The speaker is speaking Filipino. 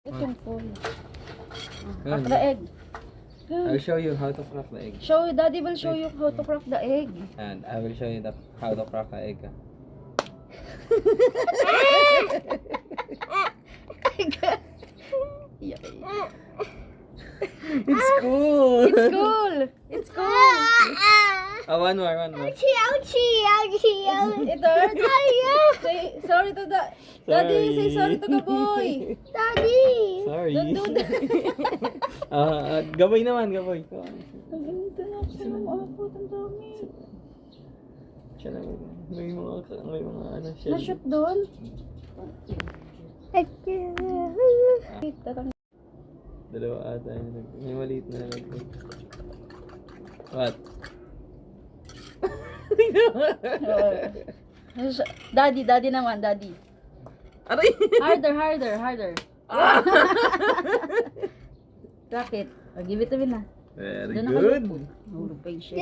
Ito yung full. Good. Crack the egg. I'll Good. show you how to crack the egg. Daddy will show you how to crack the egg. And I will show you how to crack the egg. It's cool. It's cool. It's cool. Oh, one more. It hurt. Say sorry to the Daddy. Say sorry to the boy. Sorry. Don't do that. Gabay naman, gabay. Ang ganito na ako sa mga apot. Ang dami. Siya na, may mga ano siya. Na-shoot doon. Wait, tatang. Dalawa ata yun. May maliit na nalagay. What? Daddy naman, Daddy. Aray! Harder. Crack it. Oh, give it to me na. Very Doon good. nakalupon. Nahulog pa yung shit.